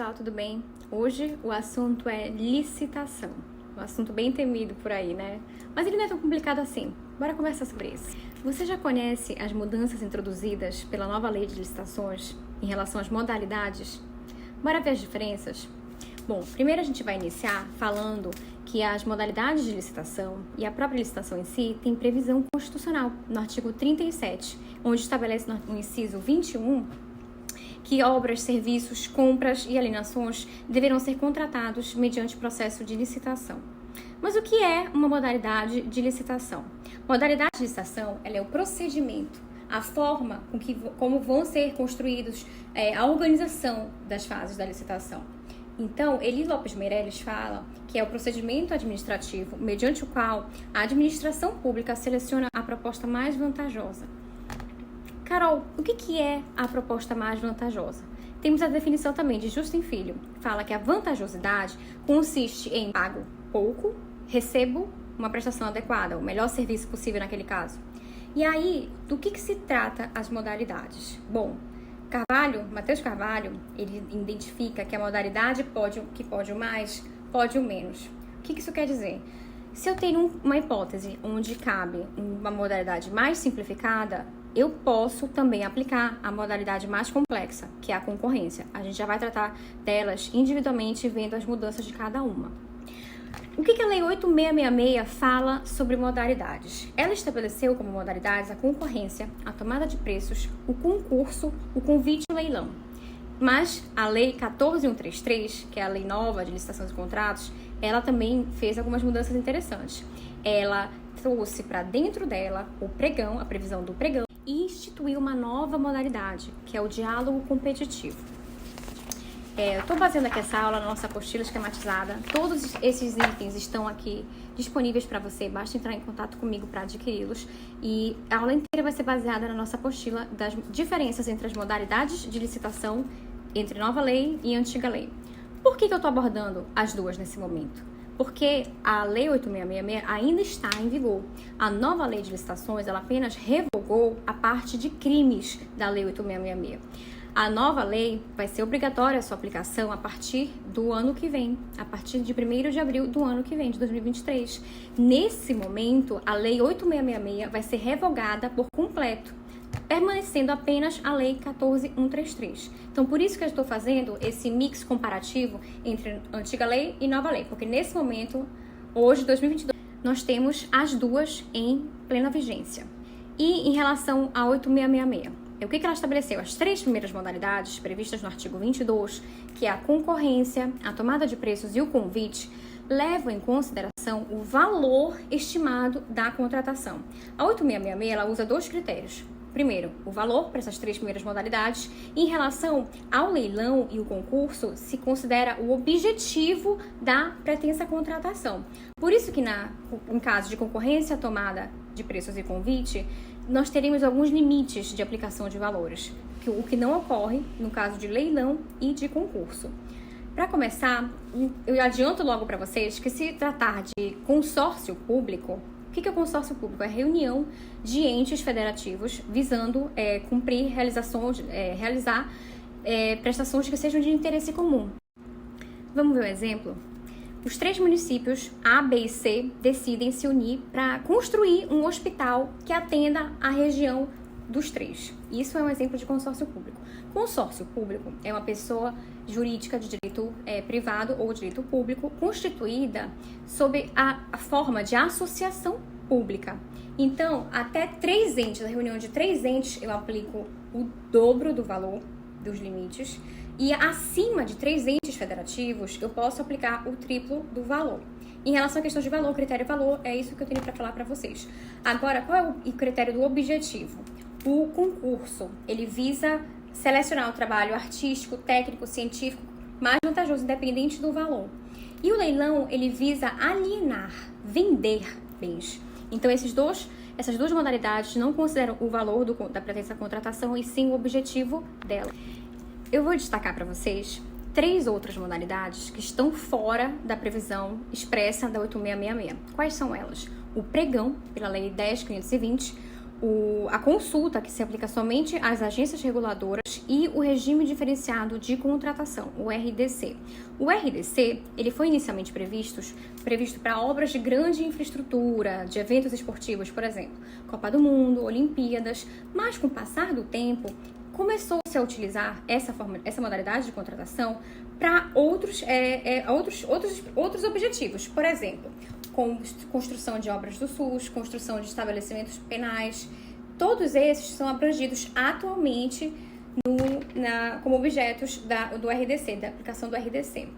pessoal, tudo bem? Hoje o assunto é licitação. Um assunto bem temido por aí, né? Mas ele não é tão complicado assim. Bora conversar sobre isso. Você já conhece as mudanças introduzidas pela nova lei de licitações em relação às modalidades? Bora ver as diferenças? Bom, primeiro a gente vai iniciar falando que as modalidades de licitação e a própria licitação em si tem previsão constitucional no artigo 37, onde estabelece no inciso 21 que obras, serviços, compras e alienações deverão ser contratados mediante processo de licitação. Mas o que é uma modalidade de licitação? Modalidade de licitação ela é o procedimento, a forma como vão ser construídos a organização das fases da licitação. Então, Eli Lopes Meireles fala que é o procedimento administrativo mediante o qual a administração pública seleciona a proposta mais vantajosa. Carol, o que é a proposta mais vantajosa? Temos a definição também de Justin Filho. Fala que a vantajosidade consiste em pago pouco, recebo uma prestação adequada, o melhor serviço possível naquele caso. E aí, do que se trata as modalidades? Bom, Matheus Carvalho, ele identifica que a modalidade que pode o mais, pode o menos. O que isso quer dizer? Se eu tenho uma hipótese onde cabe uma modalidade mais simplificada, eu posso também aplicar a modalidade mais complexa, que é a concorrência. A gente já vai tratar delas individualmente, vendo as mudanças de cada uma. O que a Lei 8666 fala sobre modalidades? Ela estabeleceu como modalidades a concorrência, a tomada de preços, o concurso, o convite e o leilão. Mas a Lei 14133, que é a lei nova de licitações e contratos, ela também fez algumas mudanças interessantes. Ela trouxe para dentro dela o pregão, a previsão do pregão, e instituiu uma nova modalidade, que é o diálogo competitivo. Eu estou baseando aqui essa aula na nossa apostila esquematizada. Todos esses itens estão aqui disponíveis para você. Basta entrar em contato comigo para adquiri-los. E a aula inteira vai ser baseada na nossa apostila das diferenças entre as modalidades de licitação entre nova lei e antiga lei. Por que eu estou abordando as duas nesse momento? Porque a Lei 8666 ainda está em vigor. A nova lei de licitações, ela apenas revogou a parte de crimes da Lei 8666. A nova lei vai ser obrigatória a sua aplicação a partir do ano que vem, a partir de 1º de abril do ano que vem, de 2023. Nesse momento, a Lei 8666 vai ser revogada por completo, permanecendo apenas a Lei 14133. Então, por isso que eu estou fazendo esse mix comparativo entre antiga lei e nova lei, porque nesse momento, hoje, 2022, nós temos as duas em plena vigência. E em relação a 8666, o que ela estabeleceu? As 3 primeiras modalidades previstas no artigo 22, que é a concorrência, a tomada de preços e o convite, levam em consideração o valor estimado da contratação. A 8666 ela usa 2 critérios. Primeiro, o valor para essas 3 primeiras modalidades. Em relação ao leilão e o concurso, se considera o objetivo da pretensa contratação. Por isso que em caso de concorrência, tomada de preços e convite, nós teríamos alguns limites de aplicação de valores, o que não ocorre no caso de leilão e de concurso. Para começar, eu adianto logo para vocês que se tratar de consórcio público, o que é o consórcio público? É a reunião de entes federativos visando realizar prestações que sejam de interesse comum. Vamos ver um exemplo? Os 3 municípios, A, B e C, decidem se unir para construir um hospital que atenda a região dos 3. Isso é um exemplo de consórcio público. Consórcio público é uma pessoa jurídica de direito privado ou direito público constituída sob a forma de associação pública. Então, até 3 entes, a reunião de 3 entes, eu aplico o dobro do valor dos limites. E acima de 3 entes federativos, eu posso aplicar o triplo do valor. Em relação à questão de valor, critério e valor, é isso que eu tenho para falar para vocês. Agora, qual é o critério do objetivo? O concurso, ele visa selecionar o trabalho artístico, técnico, científico mais vantajoso, independente do valor. E o leilão, ele visa alienar, vender bens. Então, essas duas modalidades não consideram o valor da pretensa contratação e sim o objetivo dela. Eu vou destacar para vocês 3 outras modalidades que estão fora da previsão expressa da 8666. Quais são elas? O pregão, pela Lei 10.520, a consulta, que se aplica somente às agências reguladoras, e o Regime Diferenciado de Contratação, o RDC. O RDC, ele foi inicialmente previsto para obras de grande infraestrutura, de eventos esportivos, por exemplo, Copa do Mundo, Olimpíadas, mas com o passar do tempo, começou-se a utilizar essa modalidade de contratação para outros objetivos, por exemplo, construção de obras do SUS, construção de estabelecimentos penais. Todos esses são abrangidos atualmente como objetos do RDC, da aplicação do RDC.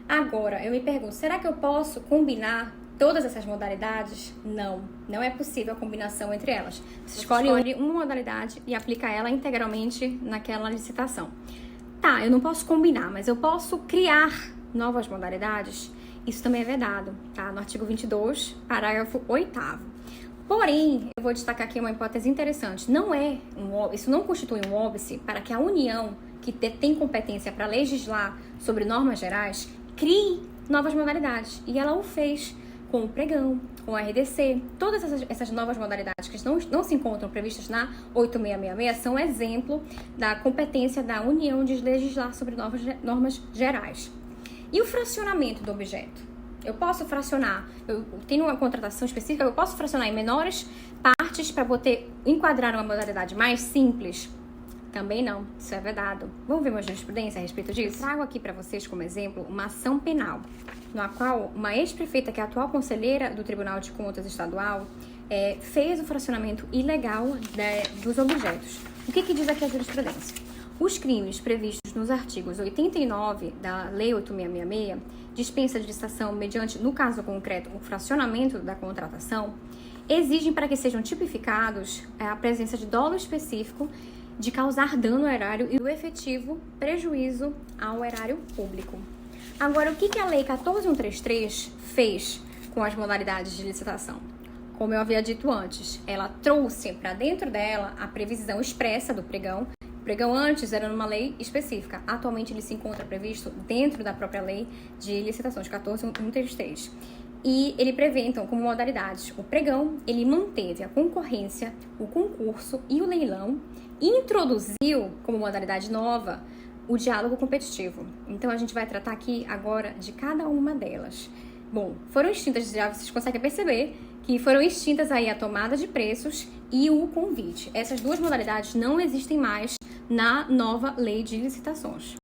Agora, eu me pergunto, será que eu posso combinar todas essas modalidades? Não é possível a combinação entre elas. Você escolhe uma modalidade e aplica ela integralmente naquela licitação. Tá, eu não posso combinar, mas eu posso criar novas modalidades? Isso também é vedado, tá? No artigo 22, parágrafo 8º. Porém, eu vou destacar aqui uma hipótese interessante. Isso não constitui um óbice para que a União, que tem competência para legislar sobre normas gerais, crie novas modalidades. E ela o fez com o pregão, com o RDC. Todas essas novas modalidades que não se encontram previstas na 8666 são exemplo da competência da União de legislar sobre normas gerais. E o fracionamento do objeto? Eu posso fracionar, eu tenho uma contratação específica, eu posso fracionar em menores partes para poder enquadrar uma modalidade mais simples? Também não, isso é vedado. Vamos ver uma jurisprudência a respeito disso? Eu trago aqui para vocês como exemplo uma ação penal, na qual uma ex-prefeita, que é a atual conselheira do Tribunal de Contas Estadual, fez o fracionamento ilegal dos objetos. O que diz aqui a jurisprudência? Os crimes previstos nos artigos 89 da Lei 8666, dispensa de licitação mediante, no caso concreto, o fracionamento da contratação, exigem para que sejam tipificados a presença de dolo específico de causar dano ao erário e o efetivo prejuízo ao erário público. Agora, o que a Lei 14.133 fez com as modalidades de licitação? Como eu havia dito antes, ela trouxe para dentro dela a previsão expressa do pregão. O pregão antes era numa lei específica. Atualmente ele se encontra previsto dentro da própria lei de licitações 14.133. E ele prevê, então, como modalidades, o pregão, ele manteve a concorrência, o concurso e o leilão, e introduziu como modalidade nova o diálogo competitivo. Então, a gente vai tratar aqui agora de cada uma delas. Bom, foram extintas, já vocês conseguem perceber que foram extintas aí a tomada de preços e o convite. Essas duas modalidades não existem mais na nova lei de licitações.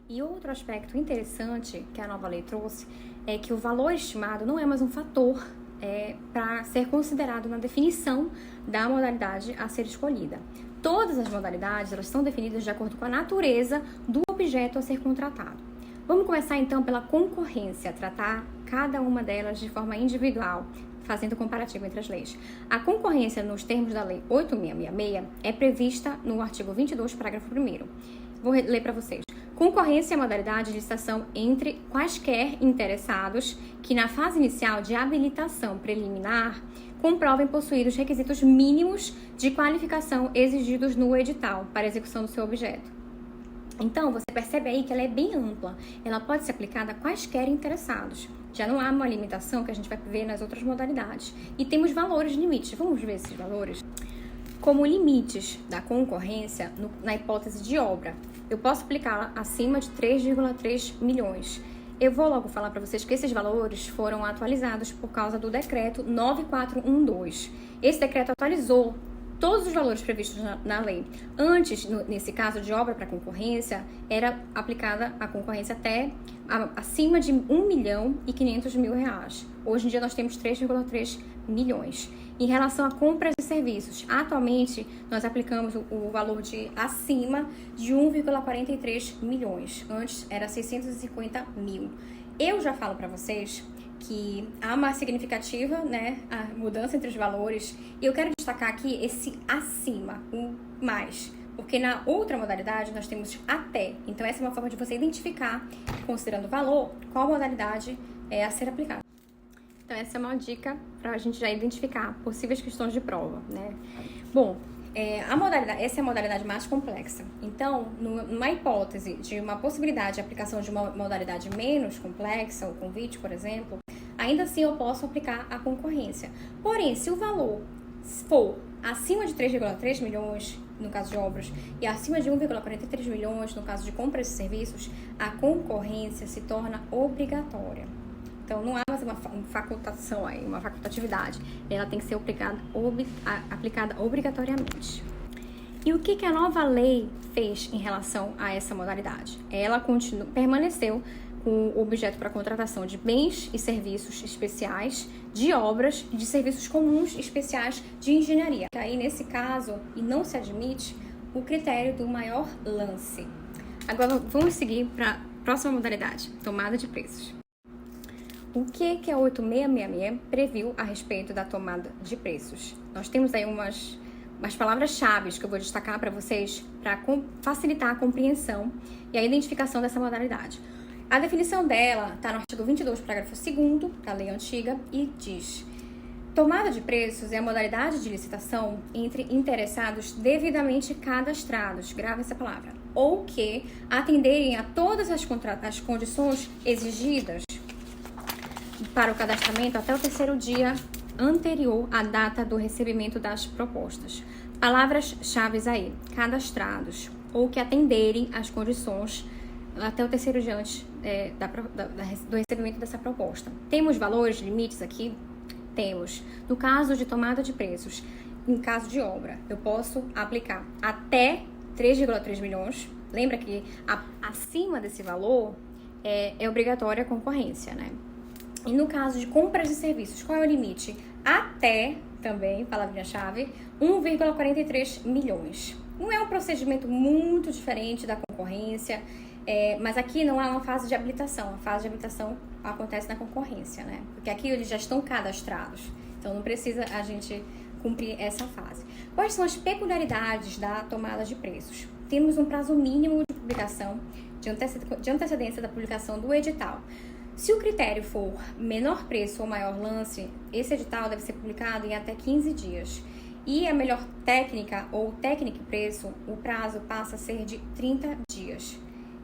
E outro aspecto interessante que a nova lei trouxe é que o valor estimado não é mais um fator para ser considerado na definição da modalidade a ser escolhida. Todas as modalidades, elas são definidas de acordo com a natureza do objeto a ser contratado. Vamos começar então pela concorrência, tratar cada uma delas de forma individual, fazendo comparativo entre as leis. A concorrência nos termos da Lei 8666 é prevista no artigo 22, parágrafo 1º. Vou ler para vocês. Concorrência é a modalidade de licitação entre quaisquer interessados que, na fase inicial de habilitação preliminar, comprovem possuir os requisitos mínimos de qualificação exigidos no edital para execução do seu objeto. Então, você percebe aí que ela é bem ampla. Ela pode ser aplicada a quaisquer interessados. Já não há uma limitação que a gente vai ver nas outras modalidades. E temos valores limites. Vamos ver esses valores? Como limites da concorrência na hipótese de obra, eu posso aplicá-la acima de 3,3 milhões. Eu vou logo falar para vocês que esses valores foram atualizados por causa do decreto 9412. Esse decreto atualizou todos os valores previstos na lei. Antes, nesse caso de obra para concorrência, era aplicada a concorrência até acima de R$1.500.000. Hoje em dia nós temos 3,3 milhões. Em relação a compras de serviços, atualmente nós aplicamos o valor de acima de 1,43 milhões. Antes era 650 mil. Eu já falo para vocês que há uma significativa, a mudança entre os valores. E eu quero destacar aqui esse acima, o mais. Porque na outra modalidade nós temos até. Então essa é uma forma de você identificar, considerando o valor, qual modalidade é a ser aplicada. Então essa é uma dica para a gente já identificar possíveis questões de prova, Bom, essa é a modalidade mais complexa. Então, numa hipótese de uma possibilidade de aplicação de uma modalidade menos complexa, o convite, por exemplo, ainda assim eu posso aplicar a concorrência. Porém, se o valor for acima de 3,3 milhões, no caso de obras, e acima de 1,43 milhões, no caso de compras e serviços, a concorrência se torna obrigatória. Então, não há mais uma facultação aí, uma facultatividade. Ela tem que ser aplicada obrigatoriamente. E o que a nova lei fez em relação a essa modalidade? Ela permaneceu com o objeto para contratação de bens e serviços especiais, de obras e de serviços comuns especiais de engenharia. Aí, nesse caso, e não se admite o critério do maior lance. Agora, vamos seguir para a próxima modalidade, tomada de preços. O que a 8666 previu a respeito da tomada de preços? Nós temos aí umas palavras-chave que eu vou destacar para vocês para facilitar a compreensão e a identificação dessa modalidade. A definição dela está no artigo 22, parágrafo 2º da lei antiga e diz: tomada de preços é a modalidade de licitação entre interessados devidamente cadastrados, grava essa palavra, ou que atenderem a todas as condições exigidas para o cadastramento até o terceiro dia anterior à data do recebimento das propostas. Palavras-chave aí: cadastrados, ou que atenderem às condições até o terceiro dia antes do recebimento dessa proposta. Temos valores, limites aqui? Temos. No caso de tomada de preços, em caso de obra, eu posso aplicar até 3,3 milhões. Lembra que acima desse valor é obrigatória a concorrência, né? E no caso de compras de serviços, qual é o limite? Até, também, palavrinha-chave, 1,43 milhões. Não é um procedimento muito diferente da concorrência, mas aqui não há uma fase de habilitação. A fase de habilitação acontece na concorrência, né? Porque aqui eles já estão cadastrados, então não precisa a gente cumprir essa fase. Quais são as peculiaridades da tomada de preços? Temos um prazo mínimo de publicação, de antecedência da publicação do edital. Se o critério for menor preço ou maior lance, esse edital deve ser publicado em até 15 dias. E a melhor técnica ou técnica e preço, o prazo passa a ser de 30 dias.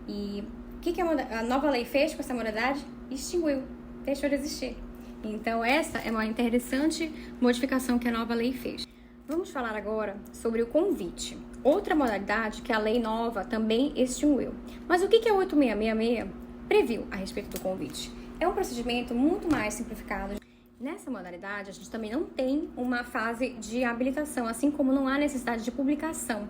E o que a nova lei fez com essa modalidade? Extinguiu, deixou de existir. Então, essa é uma interessante modificação que a nova lei fez. Vamos falar agora sobre o convite, outra modalidade que a lei nova também extinguiu. Mas o que a 8666 previu a respeito do convite? É um procedimento muito mais simplificado. Nessa modalidade, a gente também não tem uma fase de habilitação, assim como não há necessidade de publicação.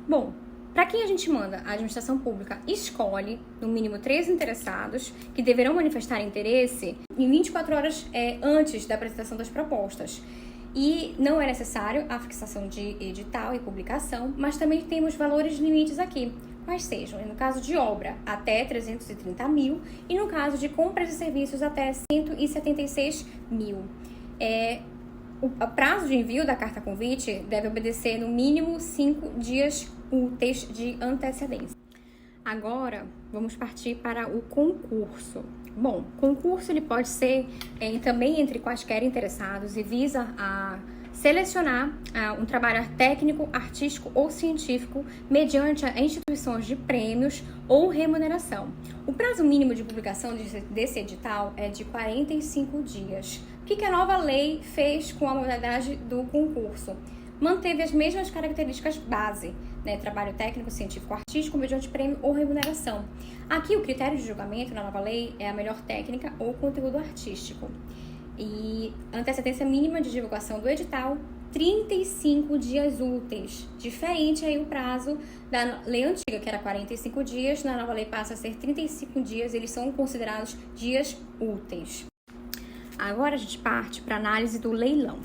Bom, para quem a gente manda? A administração pública escolhe, no mínimo, 3 interessados que deverão manifestar interesse em 24 horas antes da apresentação das propostas. E não é necessário a fixação de edital e publicação, mas também temos valores limites aqui. Quais sejam? No caso de obra, até 330 mil, e no caso de compras e serviços, até 176 mil. O prazo de envio da carta convite deve obedecer no mínimo 5 dias úteis de antecedência. Agora, vamos partir para o concurso. Bom, concurso ele pode ser também entre quaisquer interessados e visa a selecionar um trabalho técnico, artístico ou científico mediante a instituições de prêmios ou remuneração. O prazo mínimo de publicação desse edital é de 45 dias. O que a nova lei fez com a modalidade do concurso? Manteve as mesmas características base, né? Trabalho técnico, científico, artístico, mediante prêmio ou remuneração. Aqui o critério de julgamento na nova lei é a melhor técnica ou conteúdo artístico. E antecedência mínima de divulgação do edital, 35 dias úteis. Diferente aí o prazo da lei antiga, que era 45 dias, na nova lei passa a ser 35 dias, eles são considerados dias úteis. Agora a gente parte para a análise do leilão.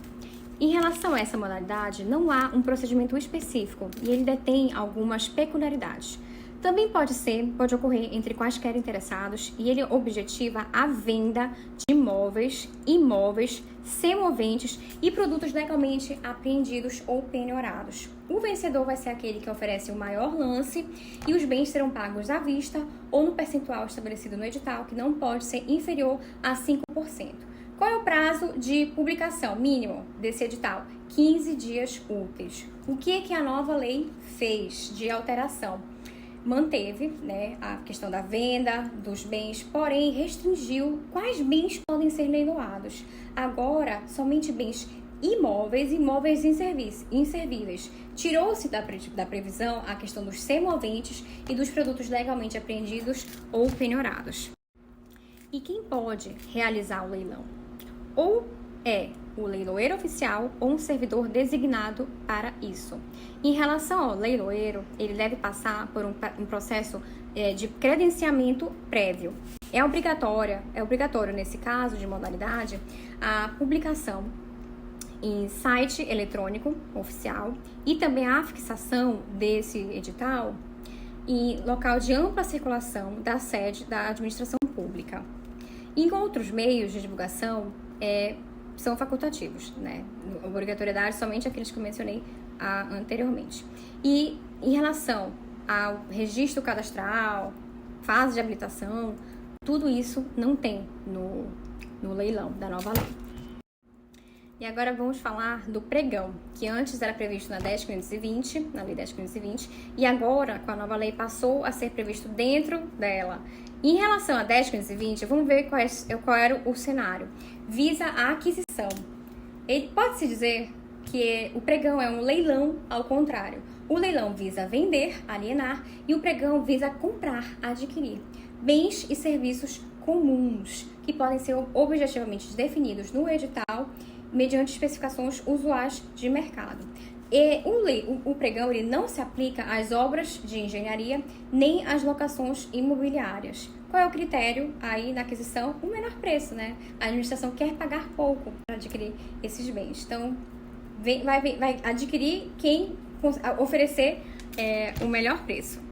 Em relação a essa modalidade, não há um procedimento específico e ele detém algumas peculiaridades. Também pode ocorrer entre quaisquer interessados e ele objetiva a venda de imóveis, semoventes e produtos legalmente apreendidos ou penhorados. O vencedor vai ser aquele que oferece o maior lance e os bens serão pagos à vista ou no percentual estabelecido no edital, que não pode ser inferior a 5%. Qual é o prazo de publicação mínimo desse edital? 15 dias úteis. O que a nova lei fez de alteração? Manteve, né, a questão da venda dos bens, porém restringiu quais bens podem ser leiloados. Agora, somente bens imóveis e imóveis inservíveis. Tirou-se da previsão a questão dos semoventes e dos produtos legalmente apreendidos ou penhorados. E quem pode realizar o leilão? Ou é o leiloeiro oficial ou um servidor designado para isso. Em relação ao leiloeiro, ele deve passar por um processo de credenciamento prévio. É obrigatório nesse caso de modalidade a publicação em site eletrônico oficial e também a fixação desse edital em local de ampla circulação da sede da administração pública. Em outros meios de divulgação, são facultativos, né? Obrigatoriedade somente aqueles que eu mencionei anteriormente. E em relação ao registro cadastral, fase de habilitação, tudo isso não tem no leilão da nova lei. E agora vamos falar do pregão, que antes era previsto na 10.520, na lei 10.520, e agora, com a nova lei, passou a ser previsto dentro dela. Em relação a 10.520, vamos ver qual era o cenário. Visa a aquisição. Ele pode-se dizer que o pregão é um leilão ao contrário. O leilão visa vender, alienar, e o pregão visa comprar, adquirir bens e serviços comuns, que podem ser objetivamente definidos no edital mediante especificações usuais de mercado. E o pregão ele não se aplica às obras de engenharia nem às locações imobiliárias. Qual é o critério aí na aquisição? O menor preço, né? A administração quer pagar pouco para adquirir esses bens. Então, vai adquirir quem oferecer o melhor preço.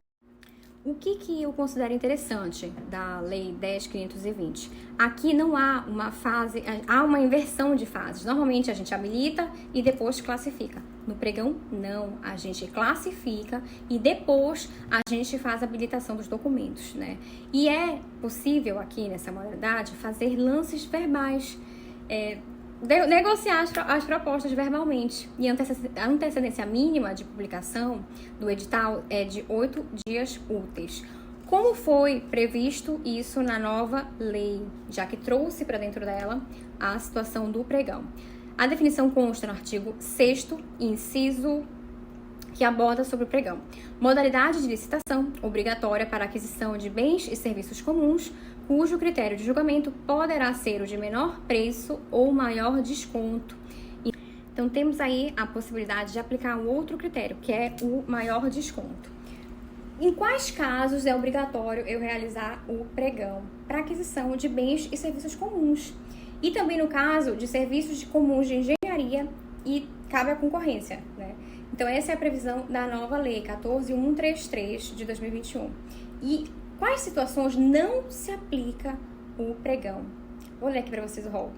O que eu considero interessante da Lei 10.520? Aqui não há uma fase, há uma inversão de fases. Normalmente a gente habilita e depois classifica. No pregão, não. A gente classifica e depois a gente faz a habilitação dos documentos, né? E é possível aqui nessa modalidade fazer lances verbais, negociar as propostas verbalmente. E a antecedência mínima de publicação do edital é de 8 dias úteis. Como foi previsto isso na nova lei, já que trouxe para dentro dela a situação do pregão? A definição consta no artigo 6º, inciso que aborda sobre o pregão. Modalidade de licitação obrigatória para aquisição de bens e serviços comuns, cujo critério de julgamento poderá ser o de menor preço ou maior desconto. Então, temos aí a possibilidade de aplicar um outro critério, que é o maior desconto. Em quais casos é obrigatório eu realizar o pregão? Para aquisição de bens e serviços comuns. E também no caso de serviços comuns de engenharia e cabe a concorrência, né? Então, essa é a previsão da nova lei 14.133 de 2021. E quais situações não se aplica o pregão? Vou ler aqui para vocês o rol.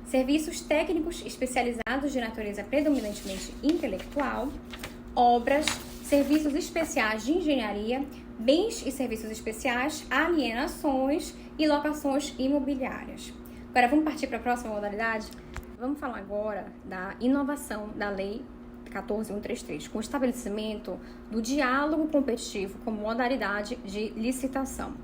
Serviços técnicos especializados de natureza predominantemente intelectual, obras, serviços especiais de engenharia, bens e serviços especiais, alienações e locações imobiliárias. Agora, vamos partir para a próxima modalidade? Vamos falar agora da inovação da lei 14.133, com o estabelecimento do diálogo competitivo como modalidade de licitação.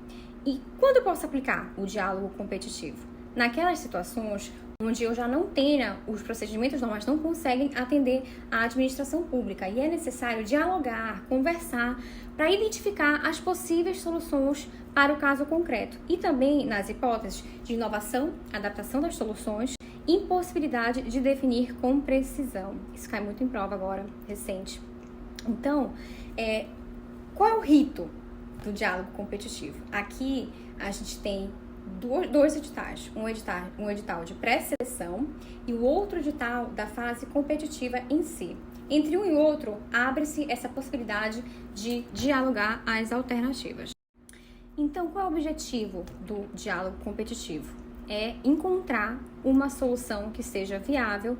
E quando eu posso aplicar o diálogo competitivo? Naquelas situações onde eu já não tenha, os procedimentos normais não conseguem atender a administração pública e é necessário dialogar, conversar para identificar as possíveis soluções para o caso concreto e também nas hipóteses de inovação, adaptação das soluções, impossibilidade de definir com precisão. Isso cai muito em prova agora, recente. Então, qual é o rito do diálogo competitivo? Aqui a gente tem dois editais, um edital de pré-seleção e o outro edital da fase competitiva em si. Entre um e outro, abre-se essa possibilidade de dialogar as alternativas. Então, qual é o objetivo do diálogo competitivo? É encontrar uma solução que seja viável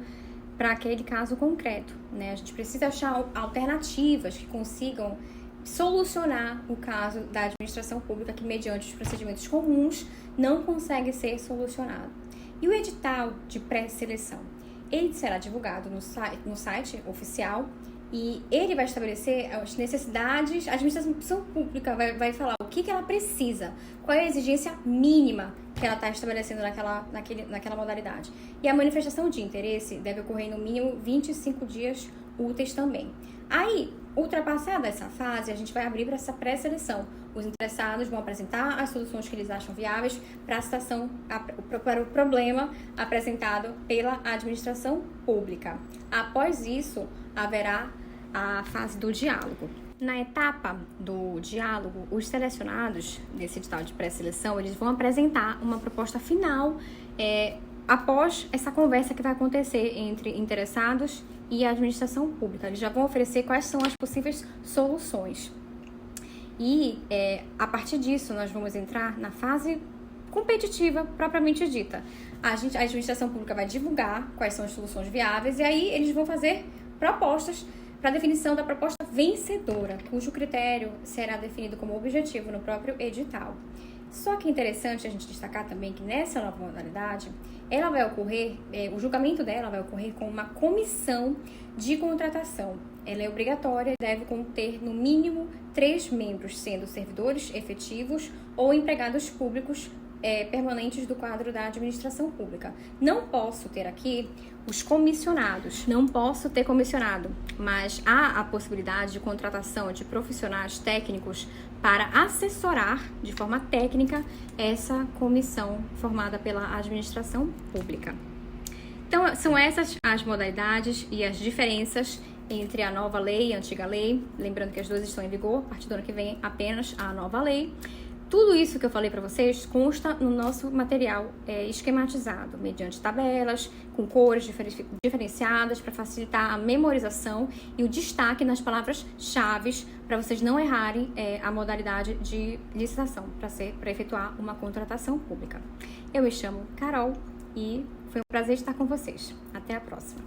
para aquele caso concreto, né? A gente precisa achar alternativas que consigam solucionar o caso da administração pública que, mediante os procedimentos comuns, não consegue ser solucionado. E o edital de pré-seleção? Ele será divulgado no site oficial e ele vai estabelecer as necessidades, a administração pública vai falar o que ela precisa, qual é a exigência mínima que ela está estabelecendo naquela modalidade. E a manifestação de interesse deve ocorrer no mínimo 25 dias úteis também. Aí, ultrapassada essa fase, a gente vai abrir para essa pré-seleção. Os interessados vão apresentar as soluções que eles acham viáveis para a situação, para o problema apresentado pela administração pública. Após isso, haverá a fase do diálogo. Na etapa do diálogo, os selecionados desse edital de pré-seleção, eles vão apresentar uma proposta final após essa conversa que vai acontecer entre interessados e a administração pública. Eles já vão oferecer quais são as possíveis soluções. E a partir disso, nós vamos entrar na fase competitiva propriamente dita. A administração pública vai divulgar quais são as soluções viáveis e aí eles vão fazer propostas para a definição da proposta vencedora, cujo critério será definido como objetivo no próprio edital. Só que é interessante a gente destacar também que nessa nova modalidade, ela vai ocorrer, o julgamento dela vai ocorrer com uma comissão de contratação. Ela é obrigatória e deve conter no mínimo 3 membros, sendo servidores efetivos ou empregados públicos permanentes do quadro da administração pública. Não posso ter aqui os comissionados, não posso ter comissionado, mas há a possibilidade de contratação de profissionais técnicos para assessorar de forma técnica essa comissão formada pela administração pública. Então, são essas as modalidades e as diferenças entre a nova lei e a antiga lei. Lembrando que as duas estão em vigor, a partir do ano que vem apenas a nova lei. Tudo isso que eu falei para vocês consta no nosso material esquematizado, mediante tabelas, com cores diferenciadas para facilitar a memorização e o destaque nas palavras-chave para vocês não errarem a modalidade de licitação para efetuar uma contratação pública. Eu me chamo Carol e foi um prazer estar com vocês. Até a próxima!